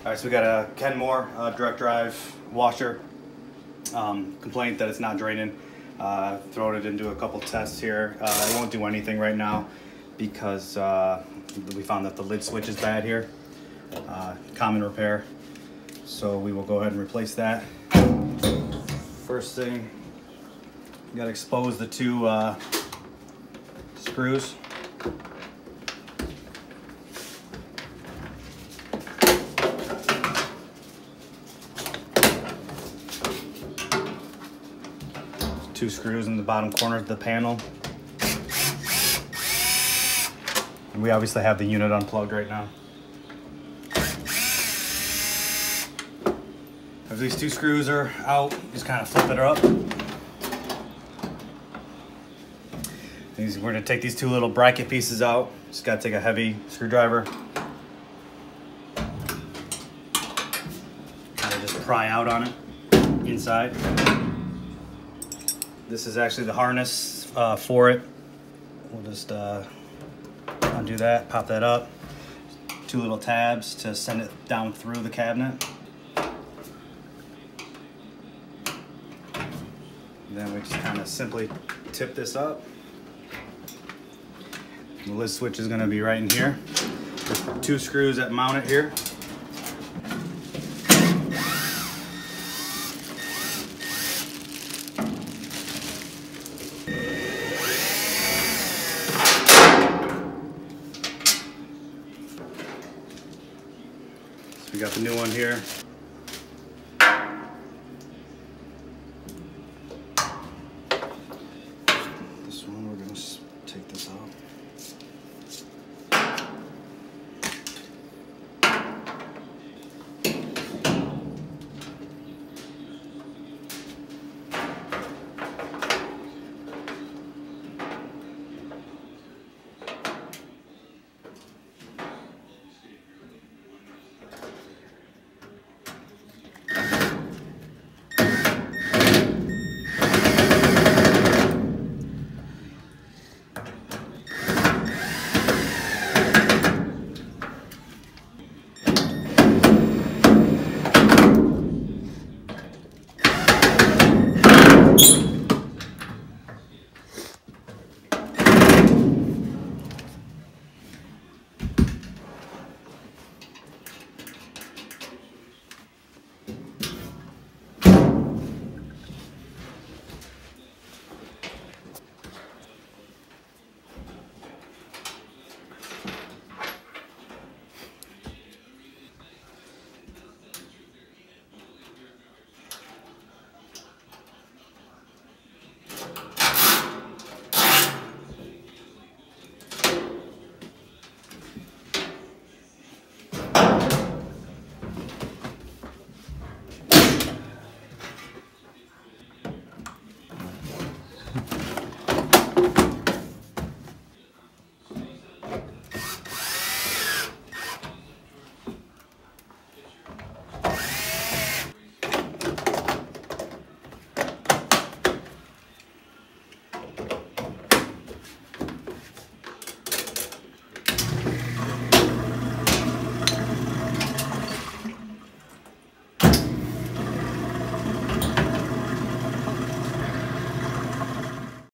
All right, so we got a Kenmore direct drive washer. Complaint that it's not draining. Thrown it into a couple tests here. It won't do anything right now because we found that the lid switch is bad here. Common repair. So we will go ahead and replace that. First thing, you gotta expose the two screws. Two screws in the bottom corner of the panel. And we obviously have the unit unplugged right now. If these two screws are out, just kind of flip it up. We're gonna take these two little bracket pieces out. Just gotta take a heavy screwdriver. Kind of just pry out on it inside. This is actually the harness for it. We'll just undo that, pop that up. Two little tabs to send it down through the cabinet. Then we just kind of simply tip this up. The lid switch is going to be right in here. There's two screws that mount it here. So we got the new one here.